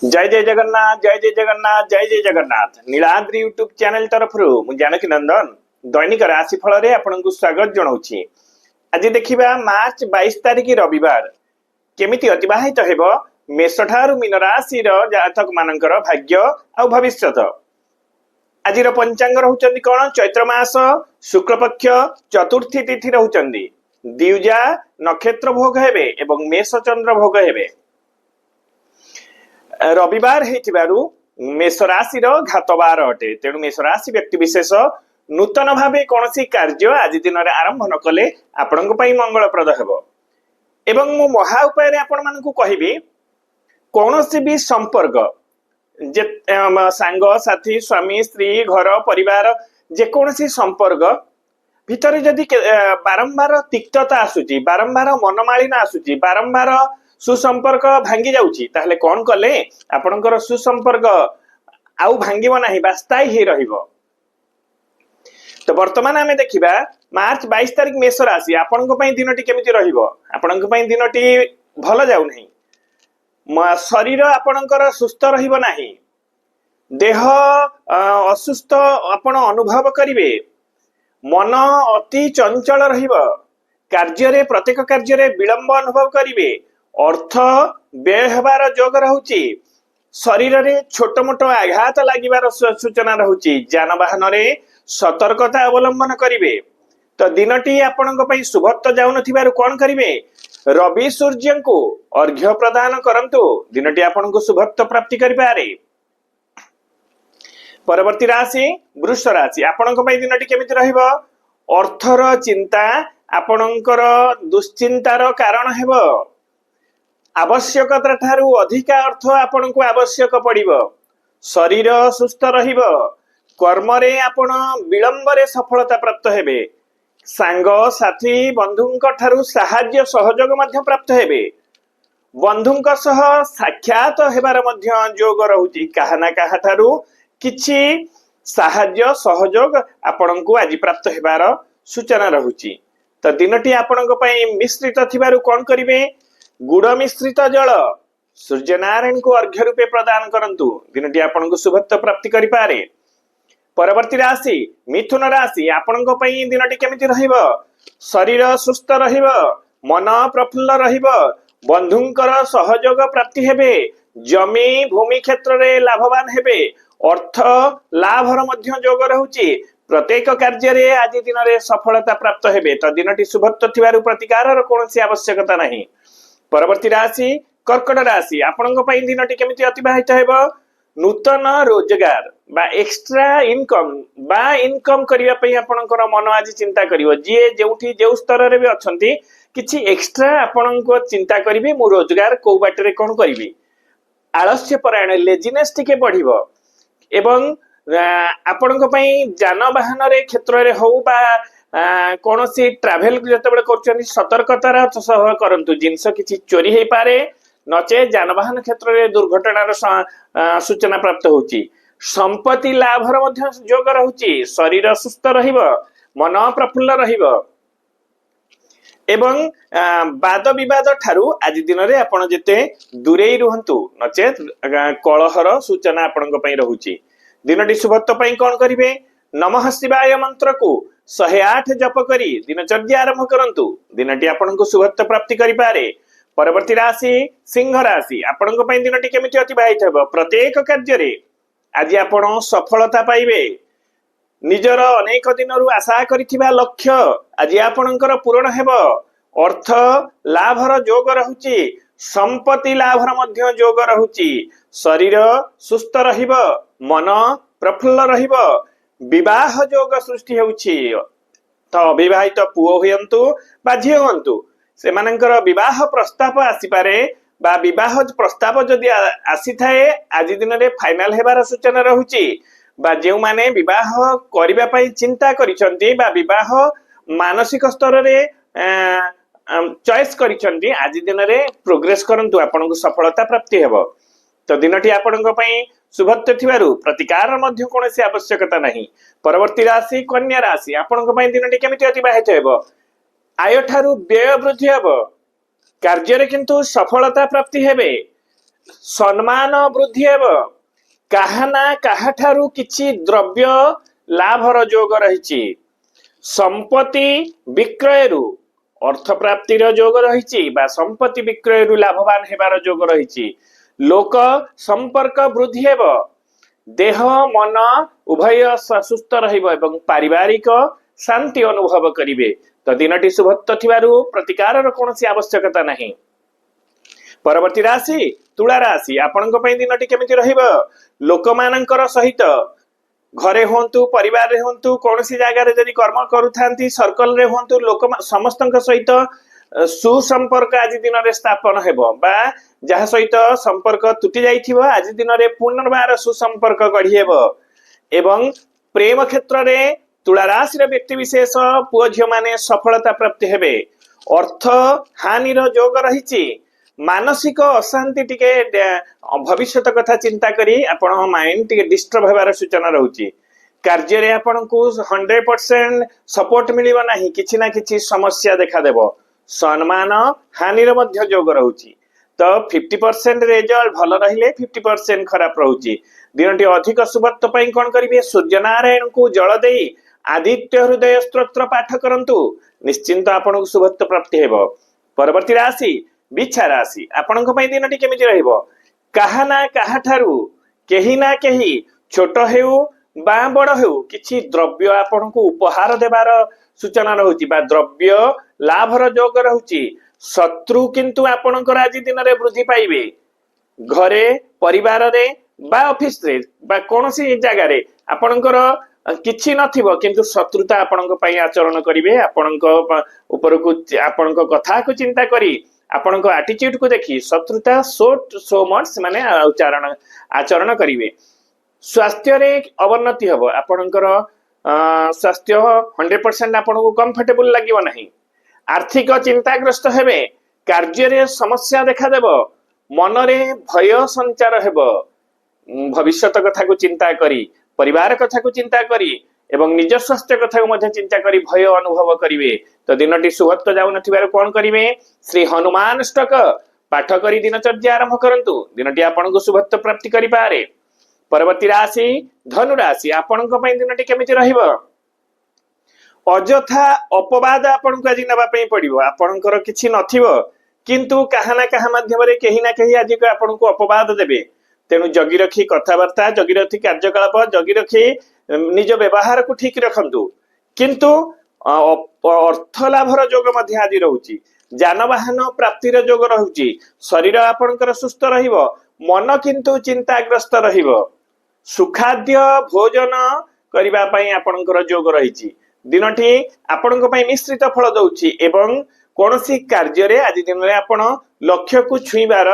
जय जय जगन्नाथ जय जय जगन्नाथ जय जय जगन्नाथ नीलाद्री यूट्यूब चैनल तरफ मु जानकी नंदन दैनिक राशिफल रे आपनको स्वागत जनाऊँ। आज देखिबा मार्च 22 तारिख रविवार केमिति अतिबाहित हेबो मेष ठारू मीन राशि रो जातक मानकर भाग्य आ भविष्यत। आज पंचांग रहउचंदी कोन चैत्र मास शुक्ल पक्ष चतुर्थी तिथि रहउचंदी द्विजा नक्षत्र भोग हेबे एवं मेष चंद्र भोग हेबे। रविवार मेष राशि घातवार अटे तेणु मेष राशि व्यक्ति विशेष नूतन भावे कौन कार्य आज दिन में आरंभ न कले आपण मंगलप्रद हेबो। एवं मु महा उपाय आपण मानकु कहिबी कौन भी संपर्क जे सांग साथी स्वामी स्त्री घर परिवार जेकोसी संपर्क भितर जदि बारंबार तिक्तता आसुची बारंबार मनमालिन आसुची बारंबार सुसंपर्क भांगी जाउची ताहले कोन कले आपनकर सुसंपर्क आउ भांगिबो नाही बा स्थायी हे रहिबो। तो वर्तमान आमे देखिबा मार्च 22 तारिख मेष राशि आपनको पई दिनटी केमिति रहिबो। आपनको पई दिनटी भलो जाउ नाही शरीर आपनकर सुस्थ रहिबो नाही देह असुस्थ आपण अनुभव करिवे मन अति चंचल रहिबो कार्य रे प्रत्येक कार्य रे विलंब अनुभव करिवे अर्थ व्यय हेबार जोग रहुची शरीर रे छोट मोट आघात लागिबार सूचना रहुची जानवाहन रे सतर्कता अवलंबन करिवे। तो दिनटी आपनक पई शुभत्व जाउ नथिबारु कोन करिवे रवि सूर्य को अर्घ्य प्रदान करंतु दिनटी आपनक शुभत्व प्राप्ति करि पारे। परवर्ती राशि वृष राशि आपनक पई दिनटी केमिति रहिबो अर्थर चिंता आपनकर दुश्चिंतार कारण हेबो आवश्यकता ठारू अधिका अर्थ आपण को आवश्यक पड़िबो शरीर सुस्थ रहिबो कर्म रे आपण विलंब रे सफलता प्राप्त हेबे सांग साथी बंधुंक ठारू सहाय्य सहयोग मध्य प्राप्त हेबे बंधुंक सह साक्षात हेबार मध्य जोग रहुची काहा ना काहा ठारू किछि सहाय्य सहयोग आपण को आज प्राप्त हेबार सूचना रहुची। तो दिनटी आपणक पई मिश्रित थिबारु कोन करिवे गुड़ मिश्रित जल सूर्य नारायण को अर्घ्य रूपे प्रदान करंतु दिनटी आपन को शुभत्व प्राप्ति करि पारे। परवर्ती राशि मिथुन राशि आपन को पई दिनटी केमिति रहिबो शरीर सुस्थ रहिबो मन प्रफुल्ल रहिबो बंधुंकर सहयोग प्राप्ति हेबे जमी भूमि क्षेत्र रे लाभवान हेबे अर्थ लाभर मध्य जोग रहुची प्रत्येक कार्य रे आज दिन रे सफलता प्राप्त हेबे। तो दिनटी शुभत्व थिबारु प्रतिकार कोनोसी आवश्यकता नहीं। परवर्ती राशि कर्कट राशि आपन दिनटी केमिति अतिबाहित हेबो नूतन रोजगार बा एक्स्ट्रा इनकम करिया पई आपनकर मन आज चिंता करिवो जे जेउठी जेउ स्तर रे भी अछंती किछि एक्स्ट्रा आपनको चिंता करिवे मु रोजगार को बाटरे कोन करिवि आलस्य परायण लेजिनेस टिके बढ़िबो एवं आपनक पई जानवाहन रे क्षेत्र रे हो बा कौन सी ट्राभेल जिते कर सतर्कतार सह करंतु जिनस किसी चोरी हो पारे नचे जानवाहन क्षेत्र में दुर्घटनार सूचना प्राप्त होची संपत्ति लाभर मध्य जोग रहुची शरीर सुस्थ रहिबो मन प्रफुल्ल रहिबो एवं वाद विवाद ठारू आज दिन में आपण जेते दूरेई रुहंतु नचेत कलहर सूचना आपणक पई रहुची। दिनटी शुभत्व पई कोन करिवे नमः शिवाय मंत्र को 108 जप करी दिनचर्या आरंभ करंतु दिनटी आपनको शुभत्व प्राप्ति करि पारे। परवर्ती राशि सिंह राशि आपनको पई दिनटी केमिति अतिबाहित हेबो प्रत्येक कार्य रे आज आपण सफलता पाइबे निजर अनेक दिनरु आशा करिथिबा लक्ष्य आज आपणकर पूर्ण हेबो अर्थ लाभर जोग रहुची संपत्ति लाभर मध्य जोग रहुची शरीर सुस्थ रहिबो मन प्रफुल्ल रहिबो विवाह जोग सृष्टि होउछि। तो अविवाहित पुओ होयंतु बा झियो होयंतु से मानकर विवाह प्रस्ताव आसी पारे बा विवाह प्रस्ताव जदि आसी थाए आज दिन रे फाइनल हेबार सूचना रहुछि बा जेउ माने विवाह करिबा पई चिंता करिसंती बा विवाह मानसिक स्तर रे चॉइस करिसंती आज दिन रे प्रोग्रेस करंतु आपनको सफलता प्राप्ति हेबो। तो दिनटी आपणक पई शुभत्व थिबारु प्रतिकार मध्य कोनोसी आवश्यकता नहीं। परवर्ती राशि कन्या राशि आपणक पई दिनटी केमिति अतिबाहित हेबो आय ठारू व्यय वृद्धि हेबो कार्य रे किंतु सफलता प्राप्ति हेबे सम्मान वृद्धि हेब काहाना काहाठारू किछि द्रव्य लाभर जोग रहिछि संपत्ति विक्रयरू अर्थ प्राप्तिर जोग रहिछि बा संपत्ति विक्रयरू लाभवान हेबार जोग रहिछि लोक संपर्क वृद्धि हेब देह मन उभय सुस्थ रहिब एवं पारिवारिक शांति अनुभव करिवे तो दिनटी शुभत्व थिबारु प्रतिकारर कोनोसी आवश्यकता नहीं। परवर्ती राशि तुला राशि आपणक पई दिनटी केमिति रहिबो लोकमानंकर सहित घरे होंतु परिवार रे होंतु कोनोसी जागा रे जदि कर्म करूथांती सर्कल रे होंतु लोक समस्तक सहित सुसंपर्क आज दिन रे स्थापन हेबो बा जहा सहित संपर्क तुटी जाइथिबो आज दिन रे पुनर्बार सुसंपर्क गढी हेबो एवं प्रेम क्षेत्र रे तुला राशि रे व्यक्ति विशेष पुओ झियो माने सफलता प्राप्ति हेबे अर्थ हानि रो जोग रहिछि मानसिक अशांति टिके भविष्यत कथा चिंता करी आपण माइंड टिके डिस्टर्ब हेबार सूचना रहउछि कार्य रे आपण को 100% सपोर्ट मिलिबो नाही किछि ना किछि समस्या देखा देबो सम्मान हानि रो मध्य जोग रहउछि तो 50% रिजल्ट भलो रहिले 50% खराब रहउछि दिनटी अधिक शुभत्व पई कोन करिवे सूर्य नारायण को जल देई आदित्य हृदय स्तोत्र पाठ करंतु निश्चिंत आपण को शुभत्व प्राप्ति हेबो। परवर्ती राशि बिच्छा राशि आपणक पई दिनटी केमिति रहइबो काहा ना काहा ठारू केही ना केही छोट हेउ बा बड़ हेउ किछि द्रव्य आपणक उपहार देबार सूचना रहउछि बा द्रव्य लाभर जोग रहउछि शत्रु किंतु आपणकर आज दिन रे वृद्धि पाइबे घरे परिवार रे बा ऑफिस रे बा कोनोसी जगह रे आपणकर किछि नथिबो किंतु शत्रुता आपणक पई आचरण करिवे आपणक ऊपर को आपणक कथा को चिंता करी आपणक एटीट्यूड को देखि शत्रुता सो मच माने आचरण करिवे स्वास्थ्य रे अवनति हबो आपणकर स्वास्थ्य 100% आपणको कंफर्टेबल लागिवो नाही आर्थिक चिंताग्रस्त हेबे कार्य रे समस्या देखा देबो मन रे भय संचार हेबो भविष्यत कथा को चिंता करी परिवार कथा को चिंता करी एवं निज स्वास्थ्य कथा को मध्य चिंता करी भय अनुभव करिवे तो दिनटी शुभत्व जाउ नथिबार कोन करिवे श्री हनुमान अष्टक पाठ करी दिनचर्या आरंभ करंतु दिनटी आपनको शुभत्व प्राप्ति करि पारे। परवर्ती राशि धनु राशि आपनको पई दिनटी केमिति रहिबो अजथा अपवाद आपनको आज नबा पई पडिबो आपनकर किछि नथिबो किंतु काहा ना काहा माध्यम रे केही ना केही आज को आपनको अपवाद देबे तेनु जगी रखी कथावार्ता जगी रखी कार्यकलाप जगी रखी निज व्यवहार को ठीक रखंतु किंतु अर्थ लाभर जोग मध्य आज रहउची जानवाहन प्राप्तिर जोग रहउची शरीर आपनकर सुस्थ रहिबो मन किंतु चिंताग्रस्त रहिबो सुखाद्य भोजन करिबा पई आपनकर जोग रहिची दिनटी आपनक पई मिश्रित फल दउची एवं कोनोसी कार्य रे आज दिन रे आपण लक्ष्य को छुईबार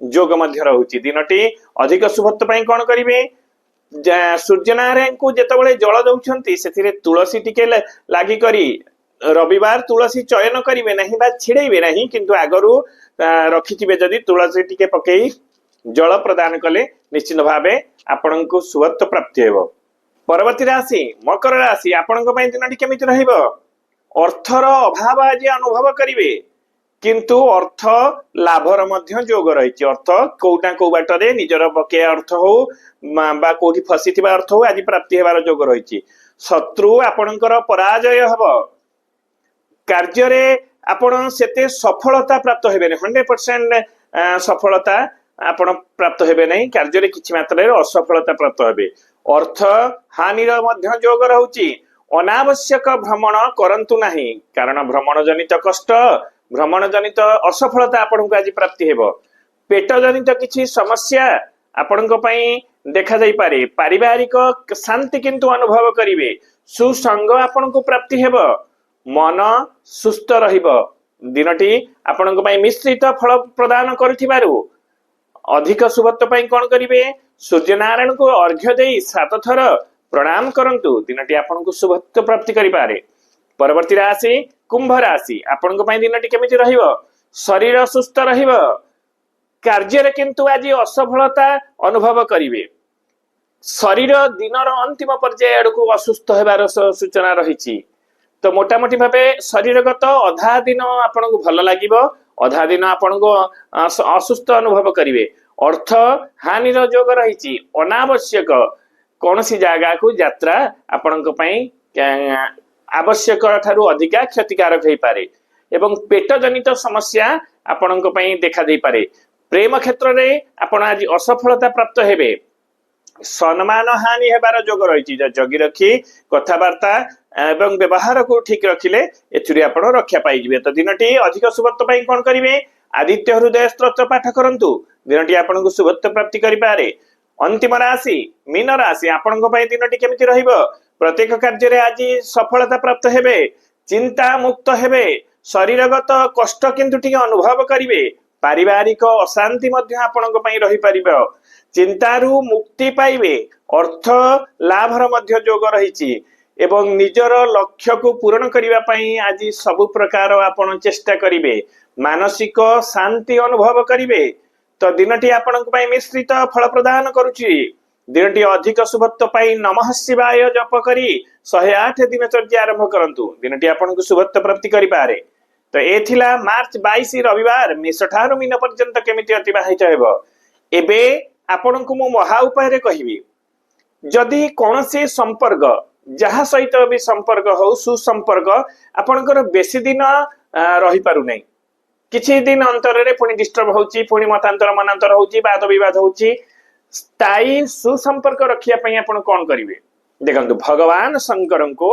जोग मध्य रहउची दिनटी अधिक शुभत्व पई कोन करिवे सूर्य नारायण को जेतबळे जल दउछंती सेथिरे तुलसी टिके लागि करी रविवार तुलसी चयन करिवे नाही बा छिड़ेइबे नाही किंतु आगरु रखिथिबे जदी तुलसी टिके पकेई जल प्रदान कले निश्चित भावे आपनको शुभत्व प्राप्ति हेबो। परवर्ती राशि मकर राशि आपनको पई दिनटी केमिति रहिबो अर्थर अभाव आज अनुभव करिवे किंतु अर्थ लाभर मध्य जोग रहिछि अर्थ कोउटा को बाटरे निजर बके अर्थ हो बा कोठी फसिथिबा अर्थ हो आज प्राप्ति हेबार जोग रहिछि शत्रु आपणकर पराजय हबो कार्य रे आपण सेते सफलता प्राप्त हेबे 100% सफलता आपण प्राप्त हेबे नहीं कार्य रे किछि मात्रा रे असफलता प्राप्त हेबे अर्थ हानि रो मध्य जोग रहउछि अनावश्यक भ्रमण करंतु नाही कारण भ्रमण जनित कष्ट भ्रमण जनित असफलता आपण को आज प्राप्ति हेबो पेट जनित किछि समस्या आपण को पई देखा जाई पारे पारिवारिक शांति किंतु अनुभव करिवे सुसंग आपण को प्राप्ति हेबो मन सुस्थ रहिबो दिनटी आपण को पई मिश्रित फल प्रदान करथिबारु अधिक शुभत्व पई कोन करिवे सूर्य नारायण को अर्घ्य देई 7 थर प्रणाम करंतु दिनटी आपण को शुभत्व प्राप्ति करि पारे। परवर्ती राशि कुंभ राशि आपण को पई दिनटी केमिति रहिबो शरीर सुस्थ रहिबो कार्य रे किंतु आज असफलता अनुभव करिवे शरीर दिनर अंतिम पर्याय आडको असुस्थ हेबार सूचना रहिछि तो मोटामोटी भाबे शरीरगत अधा दिन आपण को भल लागिबो अधा दिन आपण को असुस्थ अनुभव करिवे अर्थ हानि जोग रही अनावश्यक कौन सी जगह को यात्रा आपण आवश्यक ठारू अधिका क्षतिकारक हो पारे एवं पेट जनित समस्या आपण देखा दे पारे। प्रेम क्षेत्र में आपण आज असफलता प्राप्त हेबे। सम्मान हानि हेबार जोग रही जगी रखी कथबार्ता एवं व्यवहार को ठीक रखिले एथुरी आपण रक्षा पाइबे। तो दिनटी अधिक शुभत्व पाई कोन करिवे आदित्य हृदय स्तोत्र पाठ करंतु दिनटी आपण को शुभत्व प्राप्ति करि पारे। अंतिम राशि मीन राशि आपण दिनटी केमिति रहिबो प्रत्येक कार्य रे आज सफलता प्राप्त हेबे चिंता मुक्त हेबे शरीरगत कष्ट किंतु ठीक अनुभव करिवे पारिवारिक अशांति मध्य आपणक पई रही परिबो चिंतारू मुक्ति पाइबे अर्थ लाभर मध्य जोग रही एवं निजर लक्ष्य को पूरण करिवा पई आज सब प्रकार आपण चेष्टा करिवे मानसिक शांति अनुभव करिवे। तो दिनटी आपणक पई मिश्रित फल प्रदान करूची। दिनटी अधिक शुभत्व पाई नमः शिवाय जप करी 108 दिनचर्या आरंभ करंतु दिनटी आपणक शुभत्व प्राप्ति करि पारे। तो ए थिला मार्च 22 रविवार मेष ठारू मीन पर्यंत केमिति अतिबाहित हेबो। एबे आपणक मु महा उपाय रे कहिबी जदि कोनसे संपर्क जहा सहित भी संपर्क हो सुसंपर्क आपणकर बेसी दिन रही पारु नै किछि दिन अंतर रे पुनी डिस्टर्ब होउची पुनी मतांतर मनांतर होउची वाद विवाद होउची स्थायी सुसंपर्क रखिया पई आपण कोन करिवे देखंतु भगवान शंकर को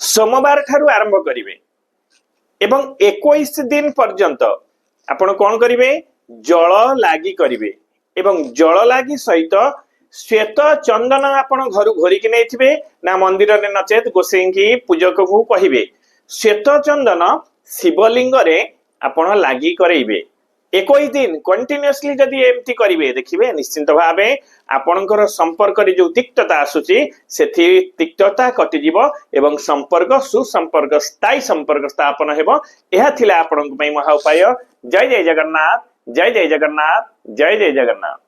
सोमवार ठारू आरंभ करिवे एवं 21 दिन पर्यंत आपण कोन करिवे जल लागी करिवे एवं जल लागी सहित श्वेत चंदन आपण घर घोरिकी नैथिबे ना मंदिर रे नचेत गोसेई की पूजक को कहिबे श्वेत चंदन शिवलिंग रे आपण लागी करैबे 21 दिन कंटिन्यूअसली जदि एमती करिवे देखिबे निश्चित भाबे आपणकर संपर्क रे जो तिक्तता आसुची सेथि तिक्तता कटि जीवो एवं संपर्क सुसंपर्क स्थायी संपर्क स्थापन हेबो। एहा थिला आपणक पई महा उपाय। जय जय जगन्नाथ जय जय जगन्नाथ जय जय जगन्नाथ।